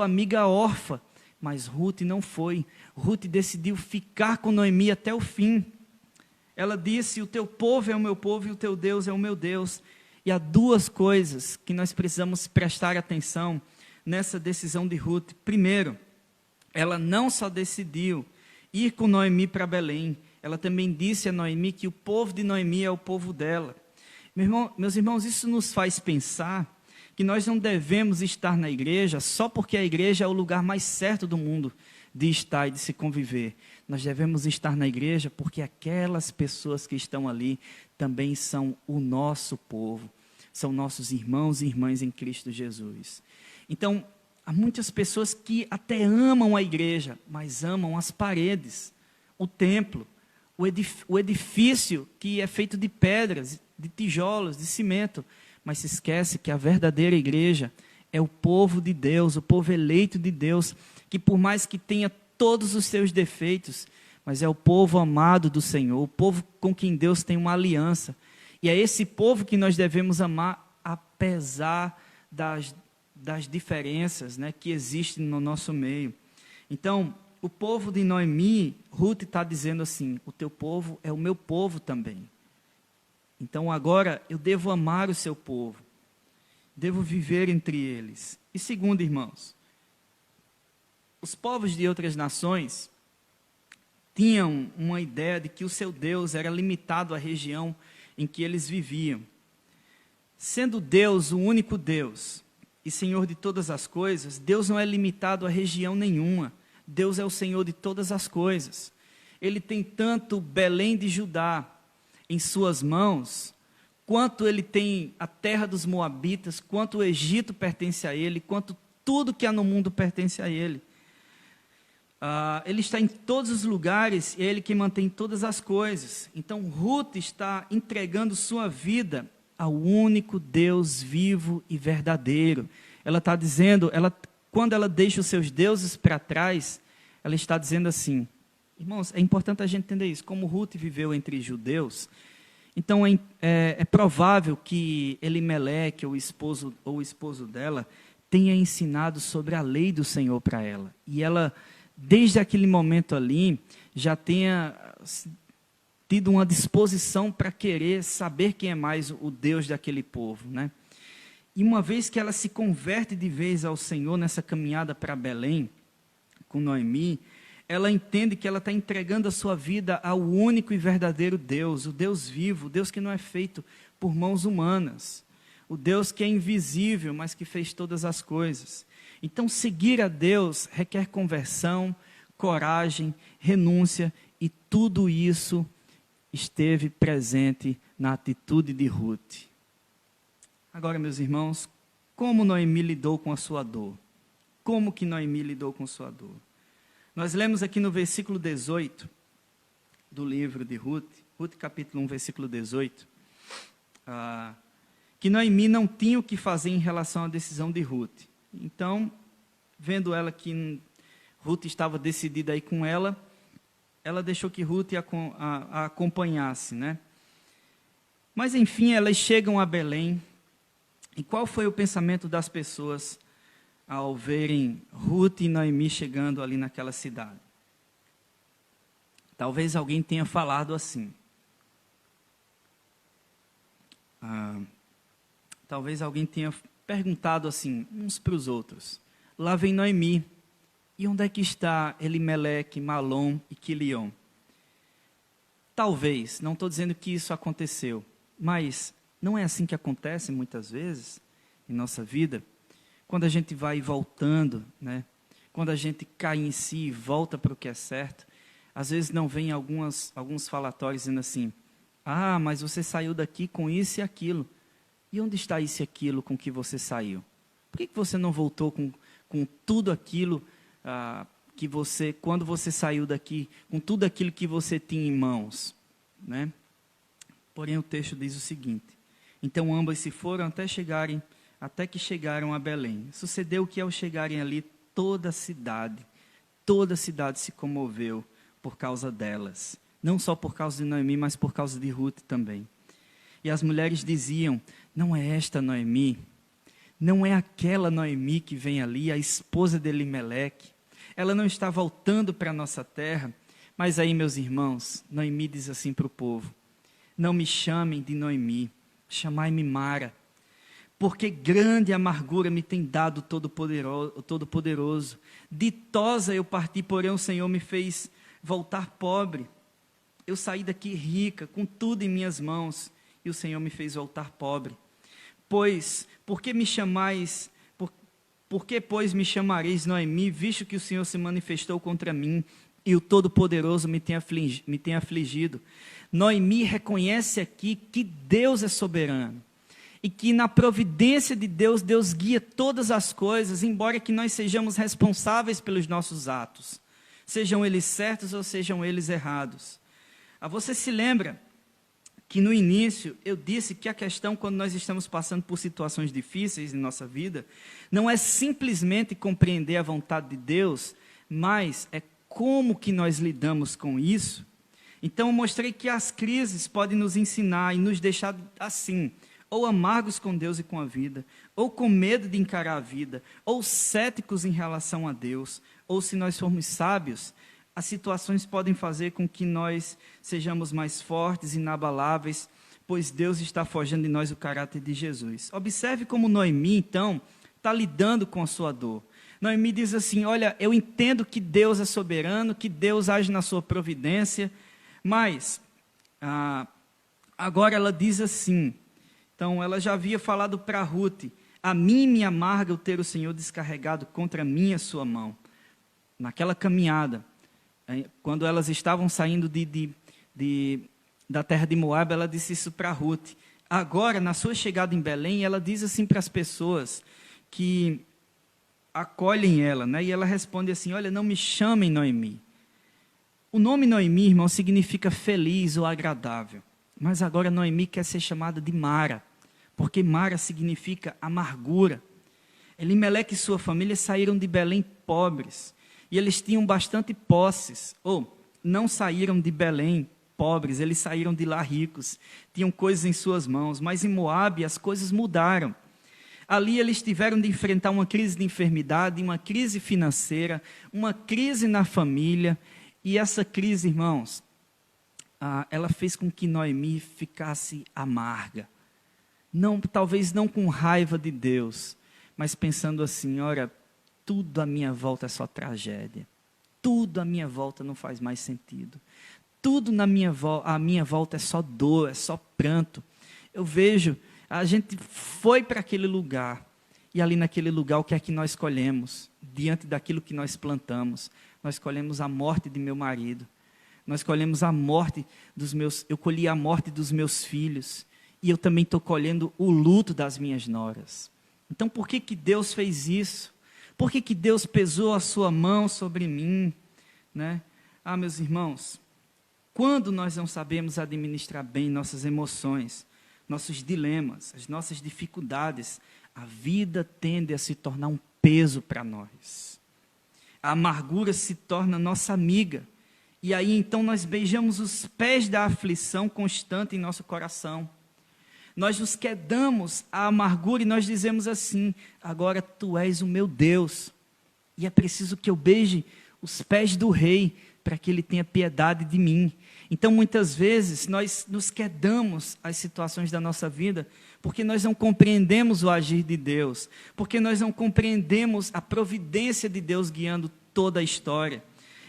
amiga órfã, mas Ruth não foi. Ruth decidiu ficar com Noemi até o fim. Ela disse: o teu povo é o meu povo e o teu Deus é o meu Deus. E há duas coisas que nós precisamos prestar atenção nessa decisão de Ruth. Primeiro, ela não só decidiu ir com Noemi para Belém, ela também disse a Noemi que o povo de Noemi é o povo dela. Meus irmãos, isso nos faz pensar que nós não devemos estar na igreja só porque a igreja é o lugar mais certo do mundo de estar e de se conviver. Nós devemos estar na igreja porque aquelas pessoas que estão ali também são o nosso povo, são nossos irmãos e irmãs em Cristo Jesus. Então, há muitas pessoas que até amam a igreja, mas amam as paredes, o templo, o edifício que é feito de pedras, de tijolos, de cimento, mas se esquece que a verdadeira igreja é o povo de Deus, o povo eleito de Deus, que por mais que tenha todos os seus defeitos, mas é o povo amado do Senhor, o povo com quem Deus tem uma aliança. E é esse povo que nós devemos amar, apesar das diferenças, né, que existem no nosso meio. Então, o povo de Noemi, Ruth está dizendo assim: o teu povo é o meu povo também. Então agora eu devo amar o seu povo, devo viver entre eles. E segundo, irmãos, os povos de outras nações tinham uma ideia de que o seu Deus era limitado à região em que eles viviam. Sendo Deus o único Deus e Senhor de todas as coisas, Deus não é limitado a região nenhuma. Deus é o Senhor de todas as coisas. Ele tem tanto Belém de Judá em suas mãos, quanto ele tem a terra dos Moabitas, quanto o Egito pertence a ele, quanto tudo que há no mundo pertence a ele. Ele está em todos os lugares e é ele que mantém todas as coisas. Então Ruth está entregando sua vida ao único Deus vivo e verdadeiro. Ela está dizendo, quando ela deixa os seus deuses para trás, ela está dizendo assim, irmãos, é importante a gente entender isso, como Ruth viveu entre judeus, então é provável que Elimeleque, o esposo dela, tenha ensinado sobre a lei do Senhor para ela, e ela, desde aquele momento ali, já tenha tido uma disposição para querer saber quem é mais o Deus daquele povo, né? E uma vez que ela se converte de vez ao Senhor nessa caminhada para Belém, com Noemi, ela entende que ela está entregando a sua vida ao único e verdadeiro Deus, o Deus vivo, o Deus que não é feito por mãos humanas, o Deus que é invisível, mas que fez todas as coisas. Então, seguir a Deus requer conversão, coragem, renúncia, e tudo isso esteve presente na atitude de Ruth. Agora, meus irmãos, como Noemi lidou com a sua dor? Como que Noemi lidou com sua dor? Nós lemos aqui no versículo 18 do livro de Ruth, Ruth capítulo 1, versículo 18, que Noemi não tinha o que fazer em relação à decisão de Ruth. Então, vendo ela que Ruth estava decidida aí com ela, ela deixou que Ruth a acompanhasse, né? Mas, enfim, elas chegam a Belém. E qual foi o pensamento das pessoas ao verem Ruth e Noemi chegando ali naquela cidade? Talvez alguém tenha falado assim. Talvez alguém tenha perguntado assim, uns para os outros. Lá vem Noemi. E onde é que está Elimeleque, Malom e Quilion? Talvez, não estou dizendo que isso aconteceu, mas não é assim que acontece muitas vezes em nossa vida? Quando a gente vai voltando, né? Quando a gente cai em si e volta para o que é certo, às vezes não vem alguns falatórios dizendo assim, mas você saiu daqui com isso e aquilo. E onde está isso e aquilo com que você saiu? Por que você não voltou com tudo aquilo que você, quando você saiu daqui, com tudo aquilo que você tinha em mãos, né? Porém o texto diz o seguinte: então ambas se foram até que chegaram a Belém. Sucedeu que ao chegarem ali, toda a cidade se comoveu por causa delas, não só por causa de Noemi, mas por causa de Ruth também. E as mulheres diziam: não é esta Noemi? Não é aquela Noemi que vem ali, a esposa de Elimeleque? Ela não está voltando para a nossa terra? Mas aí, meus irmãos, Noemi diz assim para o povo: não me chamem de Noemi, chamai-me Mara, porque grande amargura me tem dado o Todo-Poderoso. Ditosa eu parti, porém o Senhor me fez voltar pobre. Eu saí daqui rica, com tudo em minhas mãos, e o Senhor me fez voltar pobre. Pois, por que me chamais, por que, pois, me chamareis Noemi, visto que o Senhor se manifestou contra mim, e o Todo-Poderoso me tem afligido? Noemi reconhece aqui que Deus é soberano, e que na providência de Deus, Deus guia todas as coisas, embora que nós sejamos responsáveis pelos nossos atos, sejam eles certos ou sejam eles errados. Você se lembra que no início eu disse que a questão, quando nós estamos passando por situações difíceis em nossa vida, não é simplesmente compreender a vontade de Deus, mas é como que nós lidamos com isso. Então eu mostrei que as crises podem nos ensinar e nos deixar assim, ou amargos com Deus e com a vida, ou com medo de encarar a vida, ou céticos em relação a Deus, ou se nós formos sábios, as situações podem fazer com que nós sejamos mais fortes, inabaláveis, pois Deus está forjando em nós o caráter de Jesus. Observe como Noemi, então, está lidando com a sua dor. Noemi diz assim: olha, eu entendo que Deus é soberano, que Deus age na sua providência, mas agora ela diz assim, então ela já havia falado para Ruth: a mim me amarga o ter o Senhor descarregado contra mim a sua mão. Naquela caminhada, quando elas estavam saindo da terra de Moab, ela disse isso para Ruth. Agora, na sua chegada em Belém, ela diz assim para as pessoas que acolhem ela, né? E ela responde assim: olha, não me chamem Noemi. O nome Noemi, irmão, significa feliz ou agradável. Mas agora Noemi quer ser chamada de Mara, porque Mara significa amargura. Elimeleque e sua família saíram de Belém pobres, e eles tinham bastante posses, ou não saíram de Belém pobres, eles saíram de lá ricos, tinham coisas em suas mãos, mas em Moabe as coisas mudaram. Ali eles tiveram de enfrentar uma crise de enfermidade, uma crise financeira, uma crise na família, e essa crise, irmãos, ela fez com que Noemi ficasse amarga, talvez não com raiva de Deus, mas pensando assim: olha, tudo à minha volta é só tragédia, tudo à minha volta não faz mais sentido, tudo à minha volta é só dor, é só pranto. Eu vejo, a gente foi para aquele lugar, e ali naquele lugar o que é que nós colhemos? Diante daquilo que nós plantamos, nós colhemos a morte de meu marido, nós colhemos a morte eu colhi a morte dos meus filhos, e eu também estou colhendo o luto das minhas noras. Então por que Deus fez isso? Por que Deus pesou a sua mão sobre mim? né? Ah, meus irmãos, quando nós não sabemos administrar bem nossas emoções, nossos dilemas, as nossas dificuldades, a vida tende a se tornar um peso para nós. A amargura se torna nossa amiga. E aí então nós beijamos os pés da aflição constante em nosso coração. Nós nos quedamos à amargura e nós dizemos assim: agora tu és o meu Deus. E é preciso que eu beije os pés do rei para que ele tenha piedade de mim. Então, muitas vezes, nós nos quedamos às situações da nossa vida porque nós não compreendemos o agir de Deus, porque nós não compreendemos a providência de Deus guiando toda a história.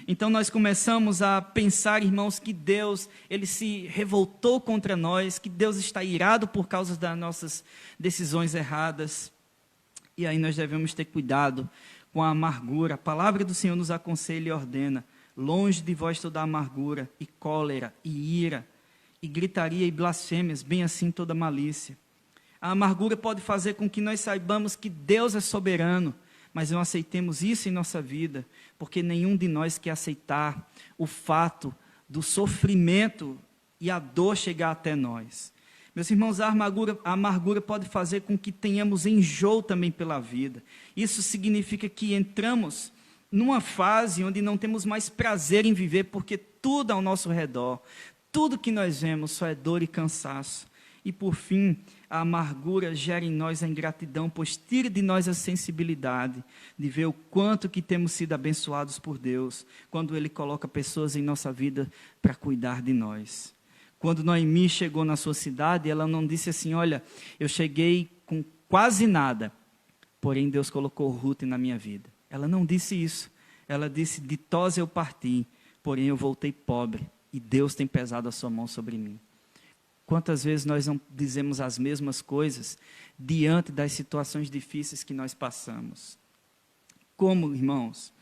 Então, nós começamos a pensar, irmãos, que Deus, ele se revoltou contra nós, que Deus está irado por causa das nossas decisões erradas. E aí nós devemos ter cuidado com a amargura. A palavra do Senhor nos aconselha e ordena: longe de vós toda amargura, e cólera, e ira, e gritaria, e blasfêmias, bem assim toda malícia. A amargura pode fazer com que nós saibamos que Deus é soberano, mas não aceitemos isso em nossa vida, porque nenhum de nós quer aceitar o fato do sofrimento e a dor chegar até nós. Meus irmãos, a amargura pode fazer com que tenhamos enjoo também pela vida. Isso significa que entramos numa fase onde não temos mais prazer em viver, porque tudo ao nosso redor, tudo que nós vemos só é dor e cansaço. E por fim, a amargura gera em nós a ingratidão, pois tira de nós a sensibilidade de ver o quanto que temos sido abençoados por Deus, quando Ele coloca pessoas em nossa vida para cuidar de nós. Quando Noemi chegou na sua cidade, ela não disse assim: olha, eu cheguei com quase nada, porém Deus colocou Ruth na minha vida. Ela não disse isso. Ela disse: ditosa eu parti, porém eu voltei pobre, e Deus tem pesado a sua mão sobre mim. Quantas vezes nós não dizemos as mesmas coisas diante das situações difíceis que nós passamos? Como, irmãos,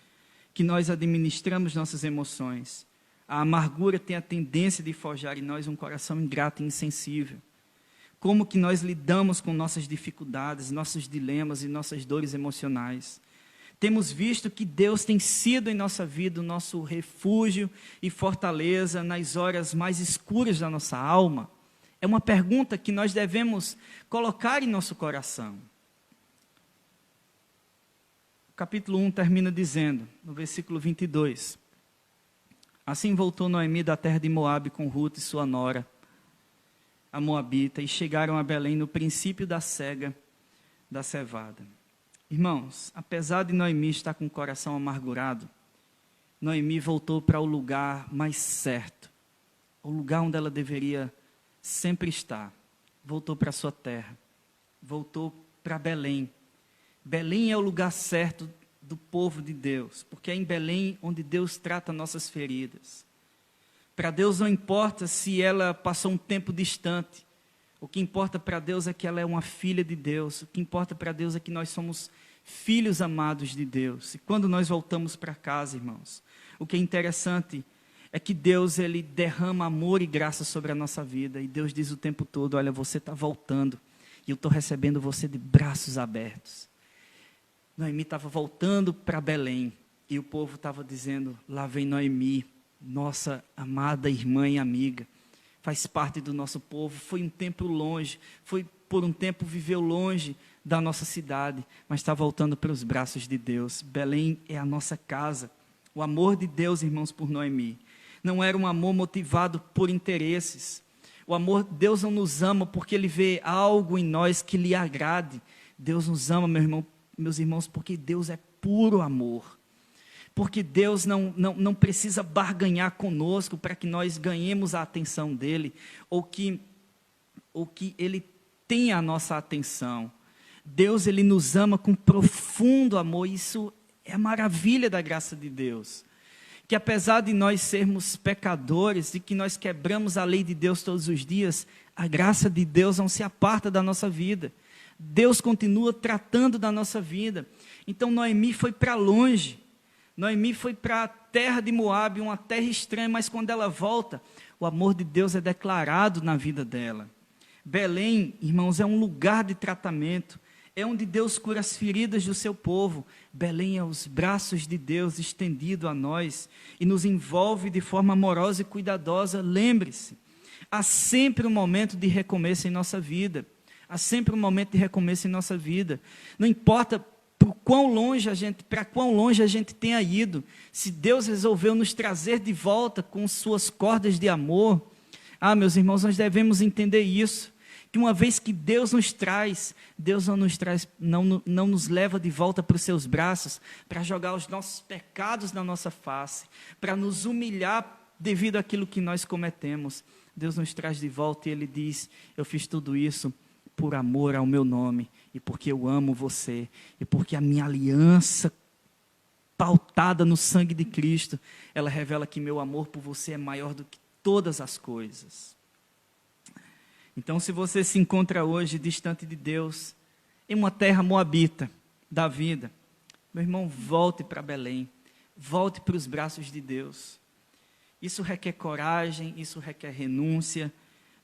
que nós administramos nossas emoções? A amargura tem a tendência de forjar em nós um coração ingrato e insensível. Como que nós lidamos com nossas dificuldades, nossos dilemas e nossas dores emocionais? Temos visto que Deus tem sido em nossa vida o nosso refúgio e fortaleza nas horas mais escuras da nossa alma? É uma pergunta que nós devemos colocar em nosso coração. O capítulo 1 termina dizendo, no versículo 22, assim voltou Noemi da terra de Moabe com Ruth e sua nora, a moabita, e chegaram a Belém no princípio da cega da cevada. Irmãos, apesar de Noemi estar com o coração amargurado, Noemi voltou para o lugar mais certo, o lugar onde ela deveria sempre estar. Voltou para a sua terra, voltou para Belém. Belém é o lugar certo do povo de Deus, porque é em Belém onde Deus trata nossas feridas. Para Deus não importa se ela passou um tempo distante, o que importa para Deus é que ela é uma filha de Deus, o que importa para Deus é que nós somos filhos amados de Deus. E quando nós voltamos para casa, irmãos, o que é interessante é que Deus, ele derrama amor e graça sobre a nossa vida, e Deus diz o tempo todo: olha, você está voltando, e eu estou recebendo você de braços abertos. Noemi estava voltando para Belém, e o povo estava dizendo: lá vem Noemi, nossa amada irmã e amiga, faz parte do nosso povo, foi um tempo longe, por um tempo viveu longe da nossa cidade, mas está voltando para os braços de Deus. Belém é a nossa casa. O amor de Deus, irmãos, por Noemi, não era um amor motivado por interesses. O amor, Deus não nos ama porque Ele vê algo em nós que lhe agrade. Deus nos ama, meus irmãos, porque Deus é puro amor. Porque Deus não precisa barganhar conosco para que nós ganhemos a atenção dEle, ou que Ele tenha a nossa atenção. Deus, Ele nos ama com profundo amor. Isso é a maravilha da graça de Deus. Que apesar de nós sermos pecadores e que nós quebramos a lei de Deus todos os dias, a graça de Deus não se aparta da nossa vida. Deus continua tratando da nossa vida. Então Noemi foi para longe. Noemi foi para a terra de Moabe, uma terra estranha, mas quando ela volta, o amor de Deus é declarado na vida dela. Belém, irmãos, é um lugar de tratamento, É onde Deus cura as feridas do seu povo. Belém é os braços de Deus estendido a nós e nos envolve de forma amorosa e cuidadosa. Lembre-se, há sempre um momento de recomeço em nossa vida. Há sempre um momento de recomeço em nossa vida. Não importa para quão longe a gente tenha ido, se Deus resolveu nos trazer de volta com suas cordas de amor, meus irmãos, nós devemos entender isso, que uma vez que Deus nos traz, Deus não nos leva de volta para os seus braços, para jogar os nossos pecados na nossa face, para nos humilhar devido àquilo que nós cometemos. Deus nos traz de volta e Ele diz: eu fiz tudo isso por amor ao meu nome, e porque eu amo você, e porque a minha aliança pautada no sangue de Cristo, ela revela que meu amor por você é maior do que todas as coisas. Então, se você se encontra hoje distante de Deus, em uma terra moabita da vida, meu irmão, volte para Belém, volte para os braços de Deus. Isso requer coragem, isso requer renúncia,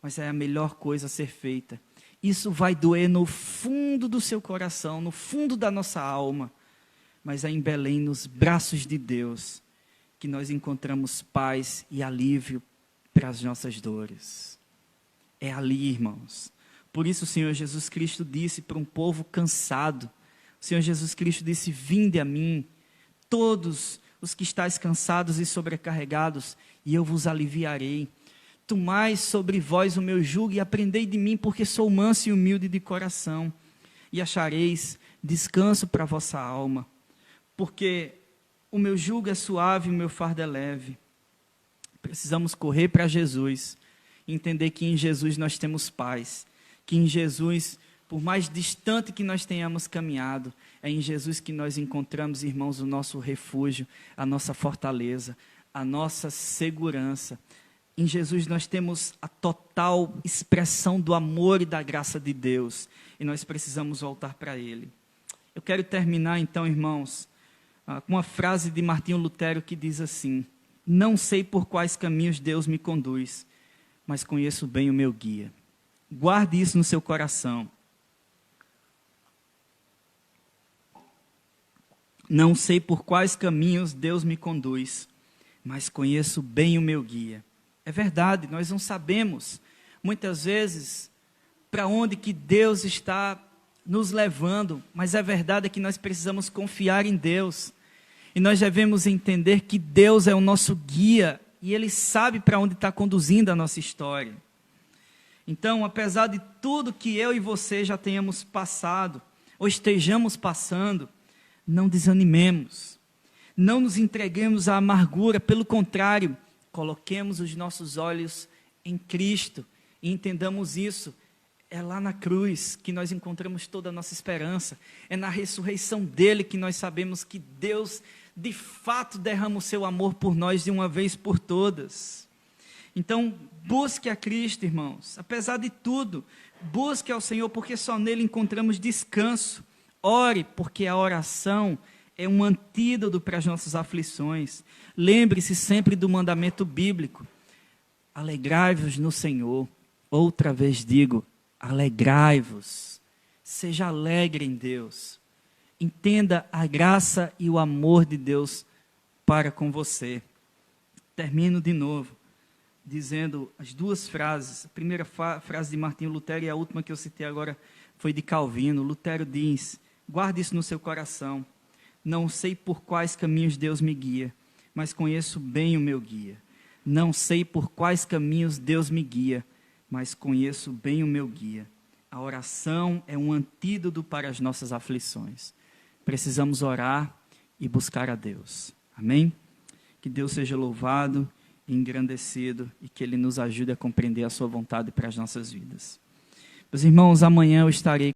mas é a melhor coisa a ser feita. Isso vai doer no fundo do seu coração, no fundo da nossa alma, mas é em Belém, nos braços de Deus, que nós encontramos paz e alívio para as nossas dores. É ali, irmãos. Por isso o Senhor Jesus Cristo disse para um povo cansado, o Senhor Jesus Cristo disse: vinde a mim, todos os que estáis cansados e sobrecarregados, e eu vos aliviarei. Tomai sobre vós o meu jugo e aprendei de mim, porque sou manso e humilde de coração, e achareis descanso para a vossa alma, porque o meu jugo é suave e o meu fardo é leve. Precisamos correr para Jesus, entender que em Jesus nós temos paz, que em Jesus, por mais distante que nós tenhamos caminhado, é em Jesus que nós encontramos, irmãos, o nosso refúgio, a nossa fortaleza, a nossa segurança. Em Jesus nós temos a total expressão do amor e da graça de Deus, e nós precisamos voltar para Ele. Eu quero terminar então, irmãos, com uma frase de Martinho Lutero que diz assim: não sei por quais caminhos Deus me conduz, mas conheço bem o meu guia. Guarde isso no seu coração. Não sei por quais caminhos Deus me conduz, mas conheço bem o meu guia. É verdade, nós não sabemos, muitas vezes, para onde que Deus está nos levando, mas a verdade é que nós precisamos confiar em Deus, e nós devemos entender que Deus é o nosso guia, e Ele sabe para onde está conduzindo a nossa história. Então, apesar de tudo que eu e você já tenhamos passado, ou estejamos passando, não desanimemos, não nos entreguemos à amargura, pelo contrário, coloquemos os nossos olhos em Cristo e entendamos isso. É lá na cruz que nós encontramos toda a nossa esperança. É na ressurreição dele que nós sabemos que Deus, de fato, derrama o seu amor por nós de uma vez por todas. Então, busque a Cristo, irmãos. Apesar de tudo, busque ao Senhor, porque só nele encontramos descanso. Ore, porque a oração é um antídoto para as nossas aflições. Lembre-se sempre do mandamento bíblico: alegrai-vos no Senhor. Outra vez digo, alegrai-vos. Seja alegre em Deus. Entenda a graça e o amor de Deus para com você. Termino de novo, dizendo as duas frases. A primeira frase de Martinho Lutero e a última que eu citei agora foi de Calvino. Lutero diz, guarde isso no seu coração: não sei por quais caminhos Deus me guia, mas conheço bem o meu guia. Não sei por quais caminhos Deus me guia, mas conheço bem o meu guia. A oração é um antídoto para as nossas aflições. Precisamos orar e buscar a Deus. Amém? Que Deus seja louvado e engrandecido e que Ele nos ajude a compreender a sua vontade para as nossas vidas. Meus irmãos, amanhã eu estarei